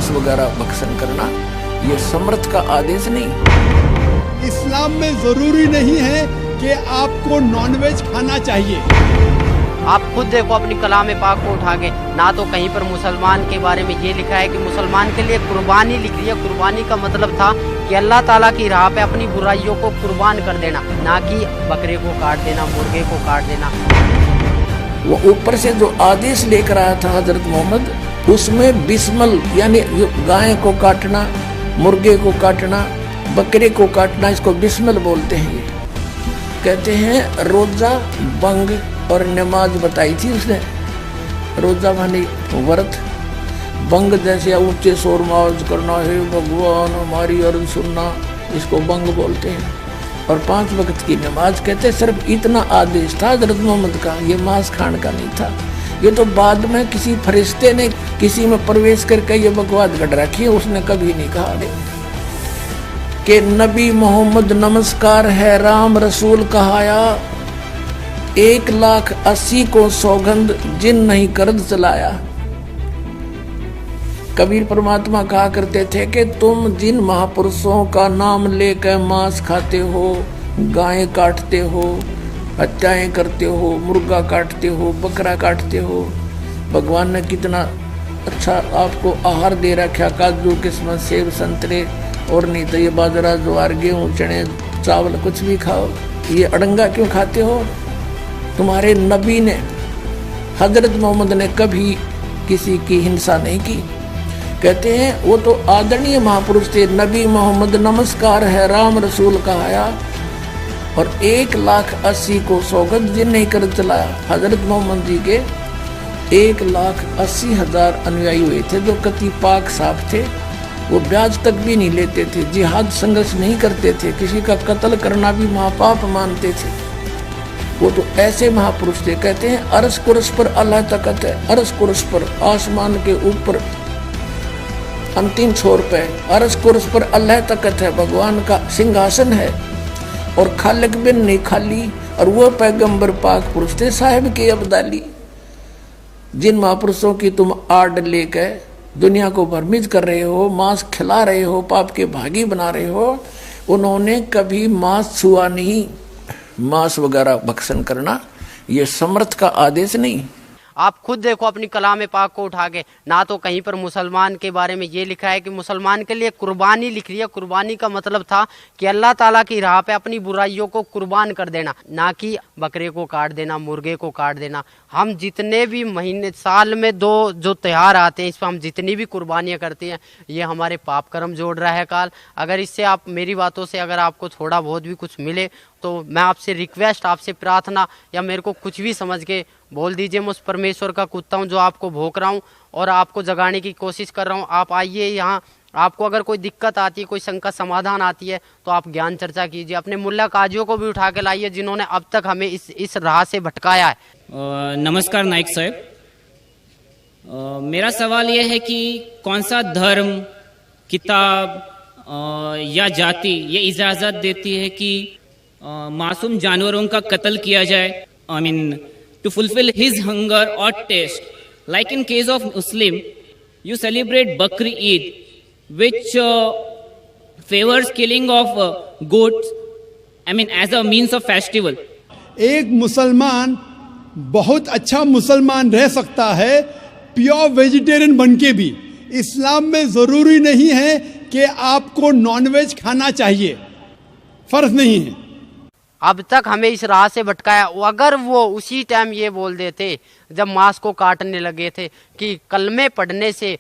मांस वगैरह भक्षण करना ये समर्थ का आदेश नहीं। इस्लाम में जरूरी नहीं है कि आपको नॉनवेज खाना चाहिए। आप खुद देखो अपनी कलाम पाक को उठा के, ना तो कहीं पर मुसलमान के बारे में ये लिखा है कि मुसलमान के लिए कुर्बानी लिख रही है। कुर्बानी का मतलब था कि अल्लाह ताला की राह पे अपनी बुराइयों को कुर्बान कर देना, ना कि बकरे को काट देना, मुर्गे को काट देना। वो ऊपर से जो आदेश लेकर आया था हजरत मोहम्मद, उसमें बिस्मल यानी गाय को काटना, मुर्गे को काटना, बकरे को काटना, इसको बिस्मल बोलते हैं। ये कहते हैं रोजा, बंग और नमाज बताई थी उसने। रोजा माने व्रत, बंग जैसे ऊंचे शोर माज करना, है भगवान हमारी अर्ज सुनना, इसको बंग बोलते हैं। और 5 वक्त की नमाज कहते हैं। सिर्फ इतना आदेश था हजरत मोहम्मद का, ये मांस खाने का नहीं था। ये तो बाद में किसी फरिश्ते ने किसी में प्रवेश करके ये बकवाद गढ़ रखी है, उसने कभी नहीं कहा कि नबी मोहम्मद नमस्कार है राम रसूल कहाया, 1,80,000 को सौगंध जिन नहीं करद चलाया। कबीर परमात्मा कहा करते थे कि तुम जिन महापुरुषों का नाम लेकर मांस खाते हो, गायें काटते हो, हत्याएं करते हो, मुर्गा काटते हो, बकरा काटते हो, भगवान ने कितना अच्छा आपको आहार दे रखा, काजू किस्मत सेब संतरे, और नहीं तो ये बाजरा ज्वार गेहूँ चने चावल कुछ भी खाओ। ये अड़ंगा क्यों खाते हो? तुम्हारे नबी ने हजरत मोहम्मद ने कभी किसी की हिंसा नहीं की। कहते हैं वो तो आदरणीय महापुरुष थे। नबी मोहम्मद नमस्कार है राम रसूल कहाया, और 1,80,000 को सौगंध जिन नहीं कर चलाया। हजरत मोहम्मद जी के 1,80,000 अनुयायी हुए थे जो कति पाक साफ थे। वो ब्याज तक भी नहीं लेते थे, जिहाद संघर्ष नहीं करते थे, किसी का कत्ल करना भी महापाप मानते थे। वो तो ऐसे महापुरुष थे। कहते हैं अरस कुरस पर अल्लाह तकत है, अरस कुरस पर आसमान के ऊपर अंतिम छोर पे अरस कुरस पर अल्लाह तकत है, भगवान का सिंहासन है, और खालिक बिन नहीं खाली। और वो पैगंबर पाक पुरुष थे साहिब के अब्दाली। जिन महापुरुषों की तुम आड़ लेकर दुनिया को भ्रमित कर रहे हो, मांस खिला रहे हो, पाप के भागी बना रहे हो, उन्होंने कभी मांस छुआ नहीं। मांस वगैरह भक्षण करना ये समर्थ का आदेश नहीं। आप खुद देखो अपनी कलाम पाक को उठा के, ना तो कहीं पर मुसलमान के बारे में ये लिखा है कि मुसलमान के लिए कुर्बानी लिख रही है। कुर्बानी का मतलब था कि अल्लाह ताला की राह पे अपनी बुराइयों को कुर्बान कर देना, ना कि बकरे को काट देना, मुर्गे को काट देना। हम जितने भी महीने साल में 2 जो त्यौहार आते हैं, इस पर हम जितनी भी कुर्बानियाँ करते हैं, ये हमारे पाप कर्म जोड़ रहा है काल। अगर इससे आप मेरी बातों से अगर आपको थोड़ा बहुत भी कुछ मिले तो मैं आपसे रिक्वेस्ट, आपसे प्रार्थना, या मेरे को कुछ भी समझ के बोल दीजिए। मैं उस परमेश्वर का कुत्ता हूँ जो आपको भोंक रहा हूँ और आपको जगाने की कोशिश कर रहा हूँ। आप आइए यहाँ। आपको अगर कोई दिक्कत आती है, कोई शंका समाधान आती है, तो आप ज्ञान चर्चा कीजिए। अपने मुल्ला काजियों को भी उठा के लाइए जिन्होंने अब तक हमें इस राह से भटकाया है। नमस्कार नाइक साहब, मेरा सवाल यह है कि कौन सा धर्म, किताब या जाति ये इजाज़त देती है कि मासूम जानवरों का कत्ल किया जाए? I mean to fulfil his hunger और taste, like in case of Muslim you celebrate Bakri Eid which favors killing of goats, I mean as a means of festival. एक मुसलमान बहुत अच्छा मुसलमान रह सकता है प्योर वेजिटेरियन बन के भी। इस्लाम में जरूरी नहीं है कि आपको नॉनवेज खाना चाहिए, फर्ज नहीं है। अब तक हमें इस राह से भटकाया। अगर वो उसी टाइम ये बोल देते जब मांस को काटने लगे थे कि कलमे पढ़ने से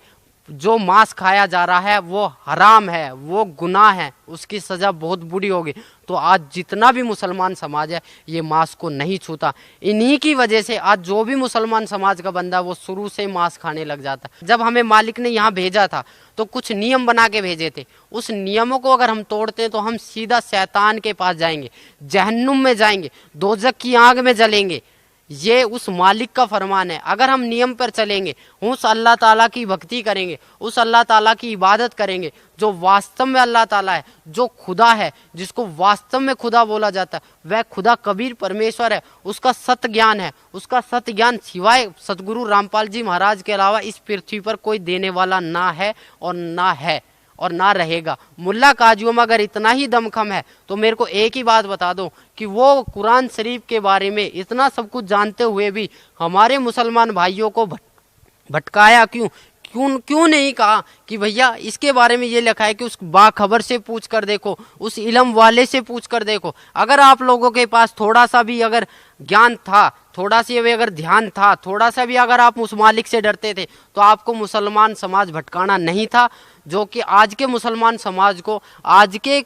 जो मांस खाया जा रहा है वो हराम है, वो गुनाह है, उसकी सज़ा बहुत बुरी होगी, तो आज जितना भी मुसलमान समाज है ये मांस को नहीं छूता। इन्हीं की वजह से आज जो भी मुसलमान समाज का बंदा वो शुरू से मांस खाने लग जाता। जब हमें मालिक ने यहाँ भेजा था तो कुछ नियम बना के भेजे थे। उस नियमों को अगर हम तोड़ते हैं तो हम सीधा शैतान के पास जाएंगे, जहन्नुम में जाएंगे, दोजख की आग में जलेंगे। ये उस मालिक का फरमान है। अगर हम नियम पर चलेंगे, उस अल्लाह ताला की भक्ति करेंगे, उस अल्लाह ताला की इबादत करेंगे जो वास्तव में अल्लाह ताला है, जो खुदा है, जिसको वास्तव में खुदा बोला जाता है, वह खुदा कबीर परमेश्वर है, उसका सत्य ज्ञान है। उसका सत्य ज्ञान सिवाय सतगुरु रामपाल जी महाराज के अलावा इस पृथ्वी पर कोई देने वाला ना है और ना रहेगा। मुल्ला काजियों में अगर इतना ही दमखम है तो मेरे को एक ही बात बता दो कि वो कुरान शरीफ के बारे में इतना सब कुछ जानते हुए भी हमारे मुसलमान भाइयों को भटकाया क्यों नहीं कहा कि भैया इसके बारे में ये लिखा है कि उस बाखबर से पूछ कर देखो, उस इल्म वाले से पूछ कर देखो। अगर आप लोगों के पास थोड़ा सा भी अगर ज्ञान था, थोड़ा सा भी अगर ध्यान था, थोड़ा सा भी अगर आप उस मालिक से डरते थे तो आपको मुसलमान समाज भटकाना नहीं था, जो कि आज के मुसलमान समाज को, आज के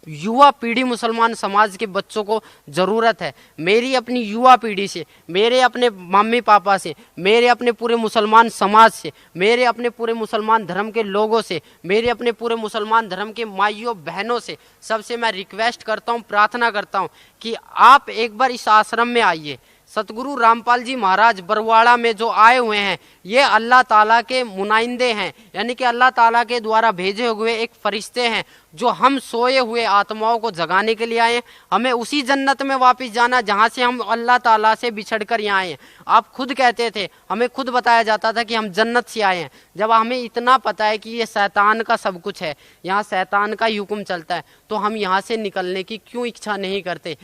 युवा पीढ़ी मुसलमान समाज के बच्चों को ज़रूरत है। मेरी अपनी युवा पीढ़ी से, मेरे अपने मम्मी पापा से, मेरे अपने पूरे मुसलमान समाज से, मेरे अपने पूरे मुसलमान धर्म के लोगों से, मेरे अपने पूरे मुसलमान धर्म के माइयों बहनों से, सबसे मैं रिक्वेस्ट करता हूँ, प्रार्थना करता हूँ कि आप एक बार इस आश्रम में आइए। सतगुरु रामपाल जी महाराज बरवाड़ा में जो आए हुए हैं, ये अल्लाह ताला के मुनाइंदे हैं, यानी कि अल्लाह ताला के द्वारा भेजे हुए एक फरिश्ते हैं जो हम सोए हुए आत्माओं को जगाने के लिए आए हैं। हमें उसी जन्नत में वापस जाना जहाँ से हम अल्लाह ताला से बिछड़ कर यहाँ आए हैं। आप खुद कहते थे, हमें खुद बताया जाता था कि हम जन्नत से आए हैं। जब हमें इतना पता है कि ये शैतान का सब कुछ है, यहाँ शैतान का ही हुक्म चलता है, तो हम यहाँ से निकलने की क्यों इच्छा नहीं करते।